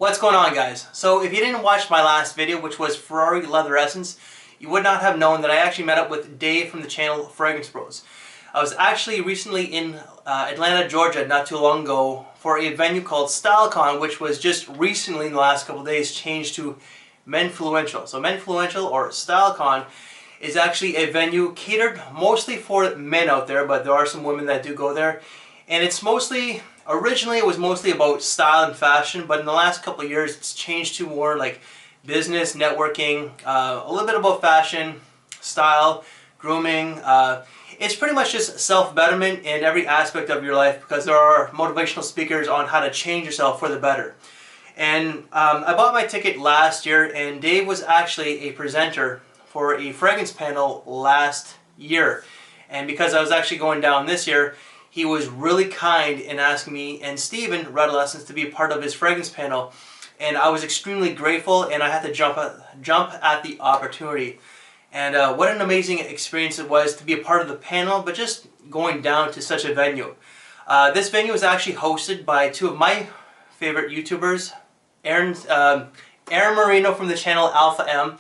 What's going on, guys? So if you didn't watch my last video, which was Ferrari Leather Essence, you would not have known that I actually met up with Dave from the channel Fragrance Bros. I was actually recently in Atlanta, Georgia not too long ago for a venue called StyleCon, which was just recently in the last couple of days changed to Menfluential. So Menfluential, or StyleCon, is actually a venue catered mostly for men out there, but there are some women that do go there. And it's mostly, originally it was mostly about style and fashion, but in the last couple of years it's changed to more like business, networking, a little bit about fashion, style, grooming. It's pretty much just self-betterment in every aspect of your life, because there are motivational speakers on how to change yourself for the better. And I bought my ticket last year, and Dave was actually a presenter for a fragrance panel last year. And because I was actually going down this year, he was really kind in asking me and Steven, Red Lessons, to be a part of his fragrance panel. And I was extremely grateful, and I had to jump at the opportunity. And what an amazing experience it was to be a part of the panel, but just going down to such a venue. This venue was actually hosted by two of my favorite YouTubers, Aaron Marino from the channel Alpha M,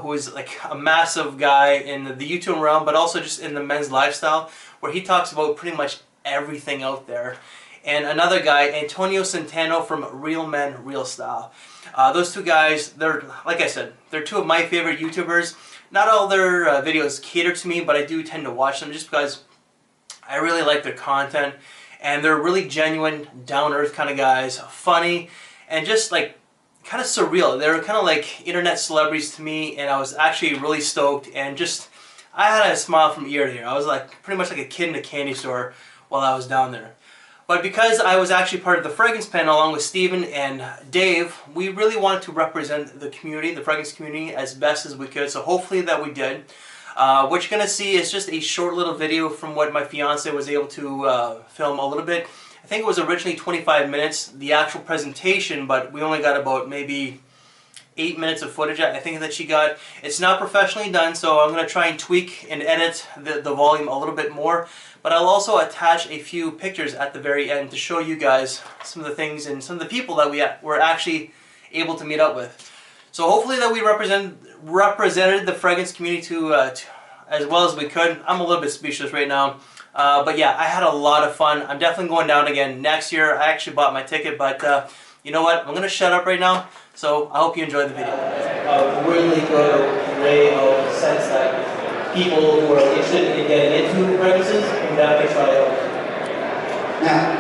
who is like a massive guy in the YouTube realm, but also just in the men's lifestyle, where he talks about pretty much everything out there. And another guy, Antonio Centeno from Real Men, Real Style. Those two guys, they're, like I said, they're two of my favorite YouTubers. Not all their videos cater to me, but I do tend to watch them just because I really like their content. And they're really genuine, down-to-earth kind of guys, funny, and just like kind of surreal. They were kind of like internet celebrities to me, and I was actually really stoked, and just, I had a smile from ear to ear. I was like pretty much like a kid in a candy store while I was down there. But because I was actually part of the fragrance panel along with Steven and Dave, we really wanted to represent the community, the fragrance community, as best as we could. So hopefully that we did. What you're going to see is just a short little video from what my fiance was able to film a little bit. I think it was originally 25 minutes, the actual presentation, but we only got about maybe 8 minutes of footage I think that she got. It's not professionally done, so I'm going to try and tweak and edit the volume a little bit more. But I'll also attach a few pictures at the very end to show you guys some of the things and some of the people that we were actually able to meet up with. So hopefully that we represented the fragrance community as well as we could. I'm a little bit speechless right now. But yeah, I had a lot of fun. I'm definitely going down again next year. I actually bought my ticket, but you know what? I'm going to shut up right now. So I hope you enjoyed the video. A really good way of sense that people who are interested in getting into fragrances can definitely try it out.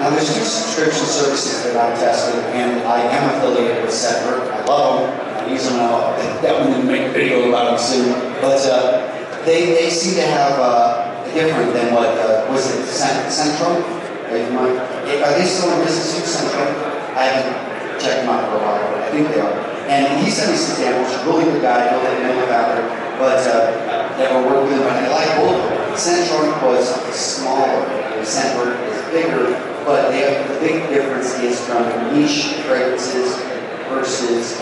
Now there's two subscription services that I'm testing, and I am affiliated with Setwork. I love them. I use them now. Definitely going to make a video about them soon. But they seem to have different than what was it, Central? Are they still in business with Central? I haven't checked them out for a while, but I think they are. And he sent me some samples. Really good guy, really manufacturer, but never worked with him. But I like both of them. Central was smaller, and Central is bigger, but the big difference is from niche fragrances versus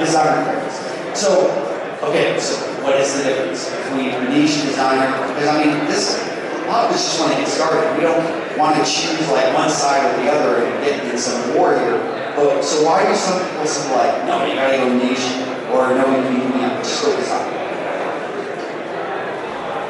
designer fragrances. So, okay, so what is the difference between niche designer? Because I mean, a lot of us just want to get started. We don't want to choose like one side or the other and get in some war here. But so why do some people say like, no, you gotta go niche, or no, you just go design?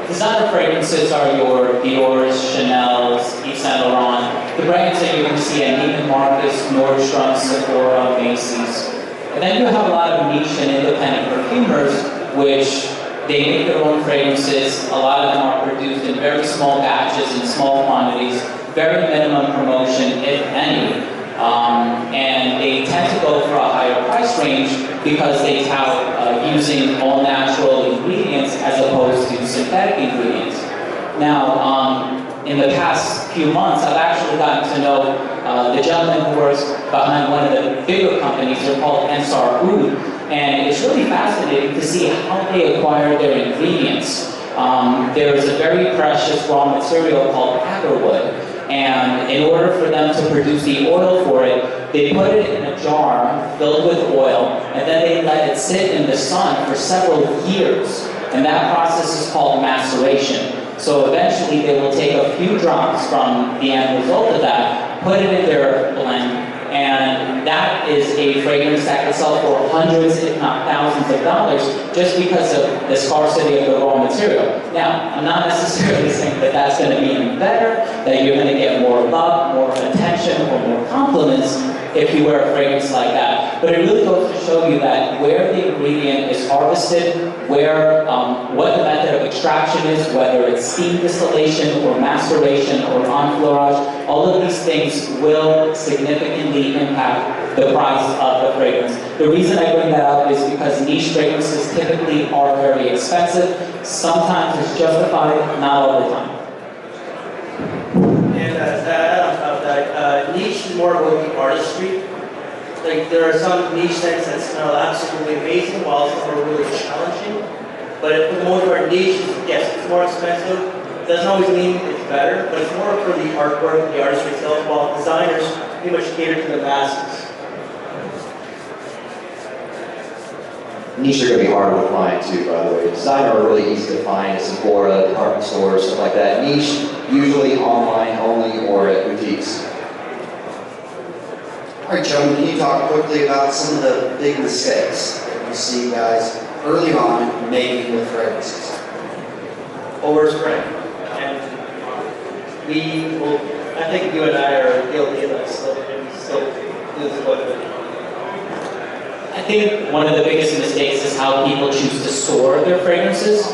Designer fragrances are your Dior's, Chanel's, Yves Saint Laurent, the brands that you're going to see at Neiman Marcus, Nordstrom, Sephora, Macy's. And then you have a lot of niche and independent perfumers, which they make their own fragrances. A lot of them are produced in very small batches, in small quantities, very minimum promotion, if any. And they tend to go for a higher price range because they tout using all natural ingredients as opposed to synthetic ingredients. Now, in the past few months, I've actually gotten to know the gentleman who works behind one of the bigger companies. They're called Ensar Oud, and it's really fascinating to see how they acquire their ingredients. There's a very precious raw material called agarwood. And in order for them to produce the oil for it, they put it in a jar filled with oil, and then they let it sit in the sun for several years. And that process is called maceration. So eventually they will take a few drops from the end result of that, put it in their blend, and And that is a fragrance that can sell for hundreds, if not thousands of dollars, just because of the scarcity of the raw material. Now, I'm not necessarily saying that that's going to be any better, that you're going to get more love, more attention, or more compliments if you wear a fragrance like that. But it really goes to show you that where the ingredient is harvested, where, what the method of extraction is, whether it's steam distillation or maceration or enfleurage, all of these things will significantly impact the price of the fragrance. The reason I bring that up is because niche fragrances typically are very expensive. Sometimes it's justified, not all the time. And to add on top of that, niche is more about the artistry. Like, there are some niche scents that smell absolutely amazing, while some are really challenging. But for the most part, niche, yes, it's more expensive. It doesn't always mean it's better, but it's more for the artwork, the artistry itself, while designers pretty much cater to the masses. Niche are going to be hard to find too, by the way. Designer are really easy to find at Sephora, department stores, stuff like that. Niche, usually online only or at boutiques. All right, Joe, can you talk quickly about some of the big mistakes that you see guys early on making with fragrances? Overspray. And we will, I think you and I are guilty of that still, and we still do this quite a bit. I think one of the biggest mistakes is how people choose to store their fragrances.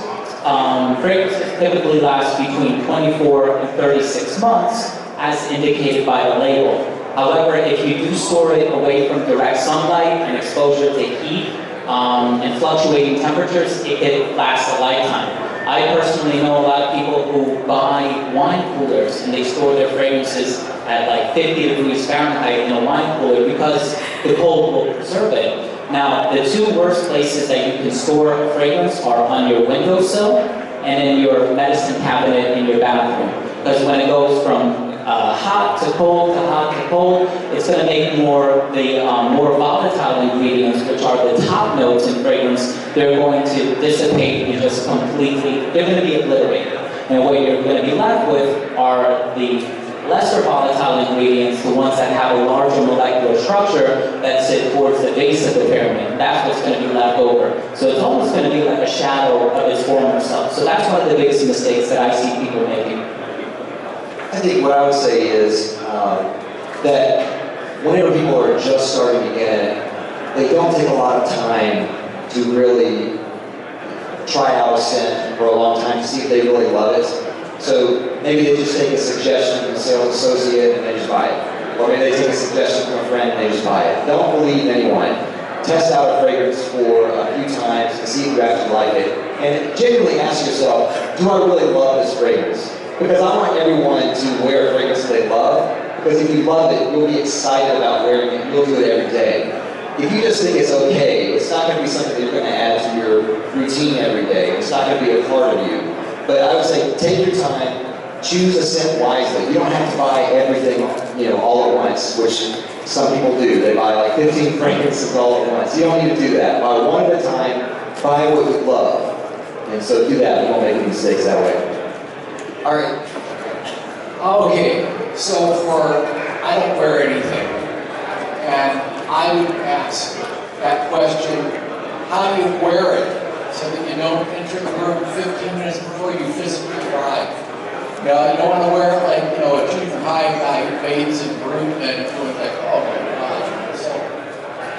Fragrances typically last between 24 and 36 months, as indicated by the label. However, if you do store it away from direct sunlight and exposure to heat and fluctuating temperatures, it can last a lifetime. I personally know a lot of people who buy wine coolers and they store their fragrances at like 50 degrees Fahrenheit in a wine cooler because the cold will preserve it. Now, the two worst places that you can store a fragrance are on your windowsill and in your medicine cabinet in your bathroom. Because when it goes from hot to cold to hot to cold, it's going to make more volatile ingredients, which are the top notes in fragrance, they're going to dissipate and just completely, they're going to be obliterated. And what you're going to be left with are the lesser volatile ingredients, the ones that have a larger molecular structure that sit towards the base of the pyramid. That's what's going to be left over. So it's almost going to be like a shadow of its former self. So that's one of the biggest mistakes that I see people making. I think what I would say is that whenever people are just starting to get it, they don't take a lot of time to really try out a scent for a long time to see if they really love it. So maybe they just take a suggestion from a sales associate and they just buy it. Or maybe they take a suggestion from a friend and they just buy it. Don't believe anyone. Test out a fragrance for a few times and see if you actually like it. And genuinely ask yourself, do I really love this fragrance? Because I want everyone to wear a fragrance they love. Because if you love it, you'll be excited about wearing it. You'll do it every day. If you just think it's okay, it's not going to be something you're going to add to your routine every day. It's not going to be a part of you. But I would say take your time, choose a scent wisely. You don't have to buy everything, all at once, which some people do. They buy like 15 fragrances all at once. You don't need to do that. Buy one at a time, buy what you love. And so do that. You won't make any mistakes that way. All right. Okay, so I don't wear anything. And I would ask that question, how do you wear it so that you don't enter the room 15 minutes before you physically arrive? You don't want to wear it like, a junior high guy who bathes in brute and feels like, oh my God. So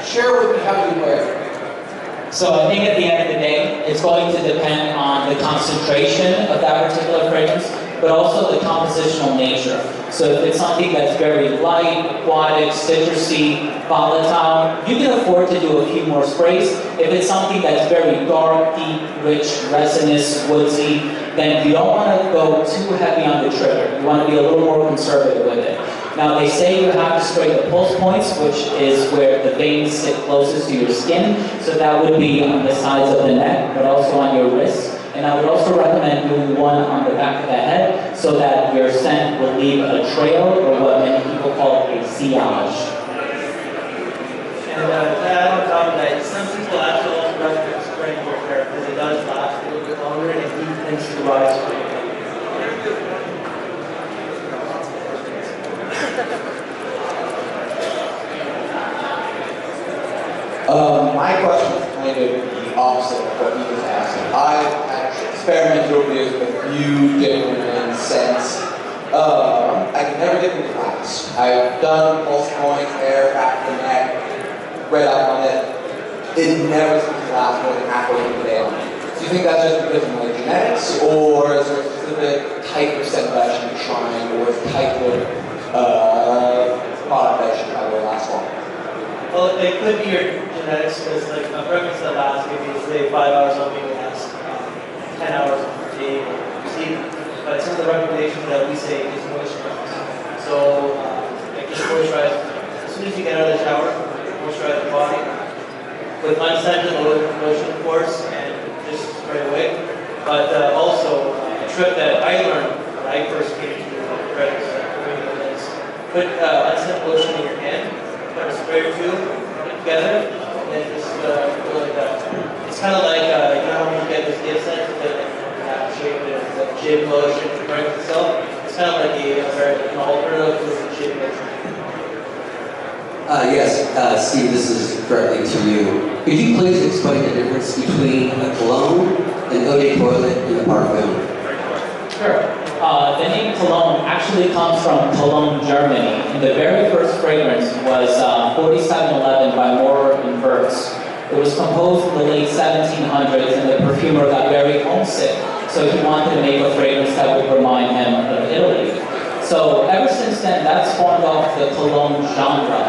share with me how you wear it. So I think at the end of the day, it's going to depend on the concentration of that particular fragrance, but also the compositional nature. So if it's something that's very light, aquatic, citrusy, volatile, you can afford to do a few more sprays. If it's something that's very dark, deep, rich, resinous, woodsy, then you don't want to go too heavy on the trigger. You want to be a little more conservative with it. Now they say you have to spray the pulse points, which is where the veins sit closest to your skin. So that would be on the sides of the neck, but also on your wrists. And I would also recommend doing one on the back of the head so that your scent will leave a trail, or what many people call a sillage. And to add on top of that, some people actually also recommend spraying your hair because it does last a little bit longer and it tends to rise for you. My question is kind of the opposite of what you just asked. I've experimented over the years with a few different scents. I can never get into glass. I've done pulse points, hair, back to the neck, red eye on it. It never seems to last more than halfway through the day on me. Do you think that's just because of my genetics, or is there a specific type of scent that I should be trying, or a type of product that I should try to last long? Well, it could be your genetics, because like a fragrance that lasts maybe say 5 hours on me will last 10 hours on your day or sleep. But some of the recommendations that we say is moisturize. So like just moisturize as soon as you get out of the shower, moisturize the body with unscented lotion, of course, and just right away. But also a trick that I learned when I first came to fragrance is put unscented lotion in your hand, put a spray or two, put it together, and then just go like that. It's kind of like you know when you get this gift set that shaving lotion to fragrance itself. It's kind of like an alternative to the shaving lotion. Yes, Steve, this is directly to you. Could you please explain the difference between a cologne, an eau de toilette, and a parfum? Sure. The name Cologne actually comes from Cologne, Germany. And the very first fragrance was 4711 by Moore and Hertz. It was composed in the late 1700s, and the perfumer got very homesick, so he wanted to make a fragrance that would remind him of Italy. So ever since then, that spawned off the cologne genre.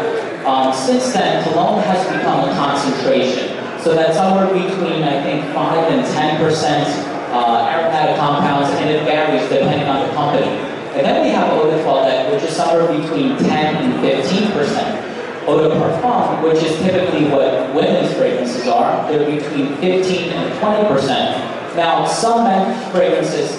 Since then, cologne has become a concentration, so that somewhere between, I think, 5 and 10% aromatic compounds, and it varies depending on the company. And then we have eau de toilette, which is somewhere between 10 and 15%. Eau de parfum, which is typically what women's fragrances are, they're between 15 and 20%. Now, some men's fragrances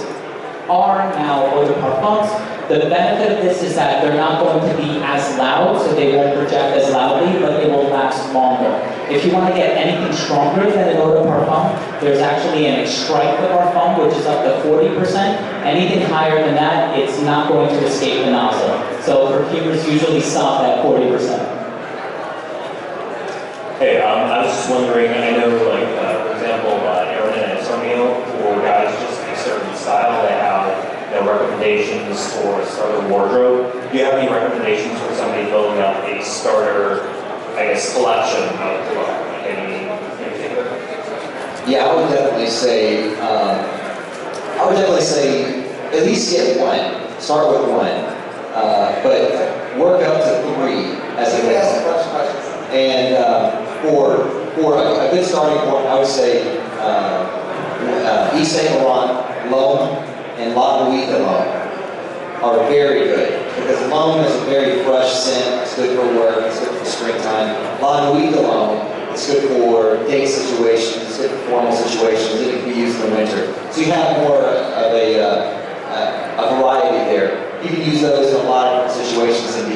are now eau de parfums. The benefit of this is that they're not going to be as loud, so they won't project as loudly, but they will last longer. If you want to get anything stronger than an eau de parfum, there's actually an extrait de parfum, which is up to 40%. Anything higher than that, it's not going to escape the nozzle. So perfumers usually stop at 40%. Hey, I was just wondering, I know, like, for example, Aaron and Antonio, for guys just a certain style, they have recommendations for a starter wardrobe. Do you have any recommendations for somebody building up a starter, I guess, collection of cologne? Anything? Yeah, I would definitely say, at least get one. Start with one, but work up to 3 as a minimum. And for a good starting point, I would say Yves Saint Laurent, L'Homme, and La Nuit de L'Homme are very good, because L'Homme is a very fresh scent. It's good for work, it's good for springtime. La Nuit de L'Homme, it's good for date situations, it's good for formal situations. It can be used in the winter. So you have more of a variety there. You can use those in a lot of different situations and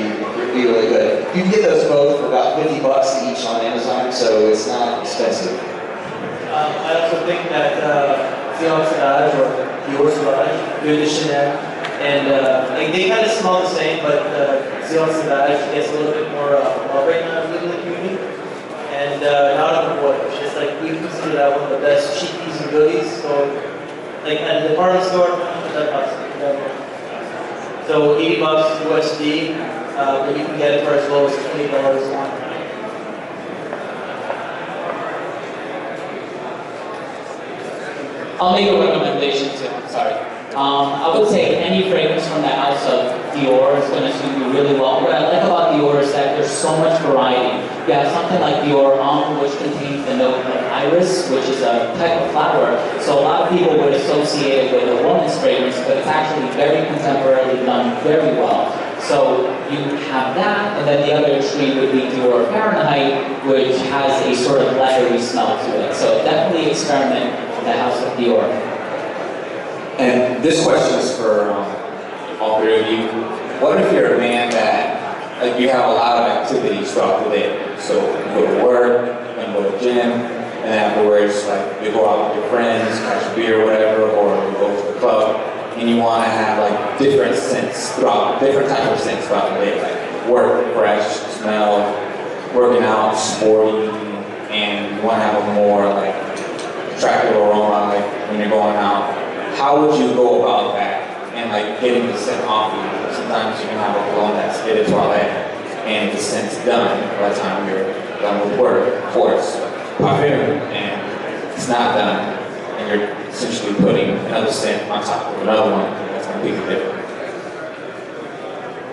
be really good. You can get those both for about $50 each on Amazon, so it's not expensive. I also think that Dior Sauvage or Dior Sauvage, Dior de Chanel, and like they kind of smell the same, but Dior Sauvage gets a little bit more love right now in the community. And not on the board, it's just like we consider that one of the best cheapies and goodies. So, like at the department store, that costs so $80 USD, but you can get it for as low as $20 online. I'll make a recommendation too, sorry. I would say any fragrance from the house of Dior is going to suit you really well. What I like about Dior is that there's so much variety. You have something like Dior Homme, which contains the note of iris, which is a type of flower. So a lot of people would associate it with a woman's fragrance, but it's actually very contemporarily done very well. So you have that, and then the other extreme would be Dior Fahrenheit, which has a sort of leathery smell to it. So definitely experiment with the house of Dior. And this question is for all three of you. What if you're a man that you have a lot of activities throughout the day? So you go to work, then go to the gym, and afterwards, like you go out with your friends, catch a beer or whatever, or you go to the club, and you want to have like different scents throughout, different types of scents throughout the day, like work, fresh, smell, working out, sporty, and want to have a more like attractive aroma like when you're going out. How would you go about that and like getting the scent off you? Sometimes you can have a cologne that's fit a toilet and the scent's done by the time you're done with work, of course, parfum, and it's not done, and you're essentially putting another scent on top of another one that's completely different.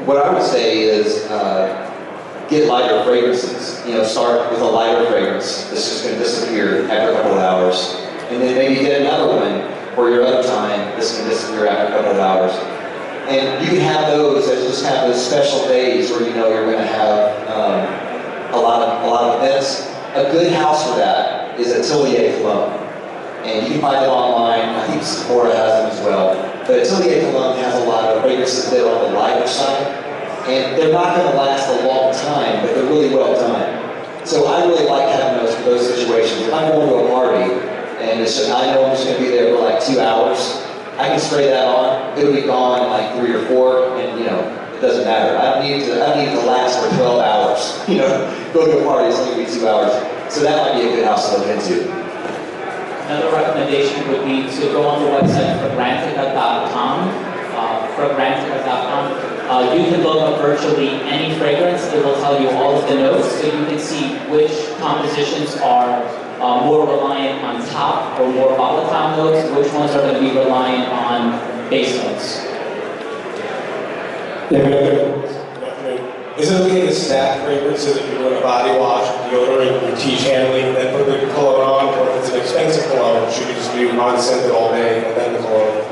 What I would say is get lighter fragrances. You know, start with a lighter fragrance. This is going to disappear after a couple of hours. And then maybe get another one for your other time. This can disappear after a couple of hours. And you can have those as just kind of those special days where you know you're going to have a lot of events. A good house for that is Atelier Cologne. And you can find it online. I think Sephora has them as well. But Atelier Cologne has a lot of fragrances that are on the lighter side. And they're not going to last a long time, but they're really well done. So I really like having those for those situations. If I'm going to a party, and it's just, I know I'm just going to be there for like 2 hours, I can spray that on. It'll be gone in like 3 or 4, and you know, it doesn't matter. I don't need it to last for 12 hours. You know, go to a party, it's only going to be 2 hours. So that might be a good house to look into. Another recommendation would be to go on the website fragrantica.com. You can look up virtually any fragrance. It will tell you all of the notes, so you can see which compositions are more reliant on top or more volatile notes, which ones are going to be reliant on base notes. Is it okay to stack fragrances if you're doing a body wash, deodorant, and tea channeling, then put the cologne on? Or if it's an expensive cologne, should you just do unscented all day and then the cologne?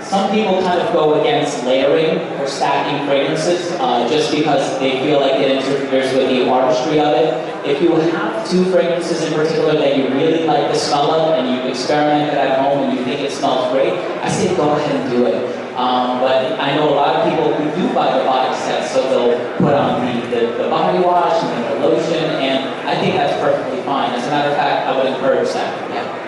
Some people kind of go against layering or stacking fragrances just because they feel like it interferes with the artistry of it. If you have 2 fragrances in particular that you really like the smell of and you've experimented at home and you think it smells great, I say go ahead and do it. But I know a lot of people who do buy the body set, so they'll put on the body wash and then the lotion, and I think that's perfectly fine. As a matter of fact, I would encourage that. Yeah.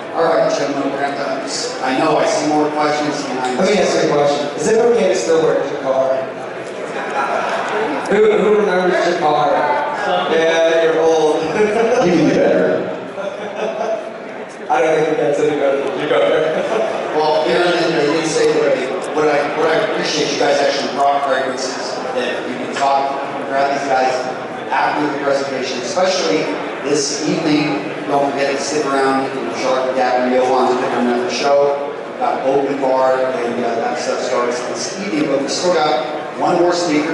All right, gentlemen, we're going to have to, I know I see more questions. Let me ask you a question. Is it okay to still wear Jacquard? Who remembers Jacquard? Yeah, you're old. You can do better. I don't think that's any better than Jacquard. Well, Aaron, you did say that what I appreciate you guys actually brought fragrances that you can talk, grab these guys after the presentation, especially this evening. Don't forget to stick around. Shark, Gavin, Johan's been on the show. We've got open bar, and that stuff starts this evening. But we still got one more speaker,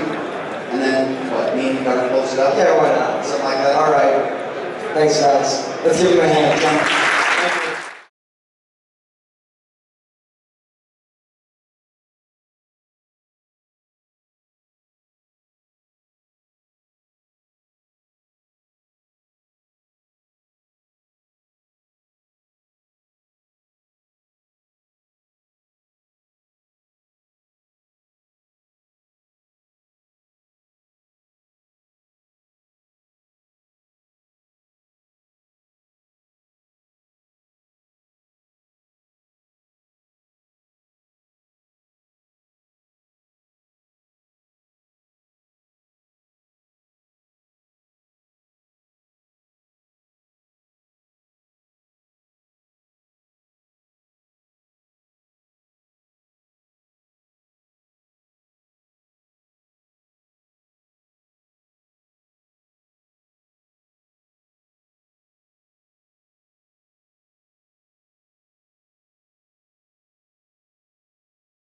and then what? Me and you got to close it up. Yeah, why not? Something like that. All right. Thanks, guys. Let's give him a hand.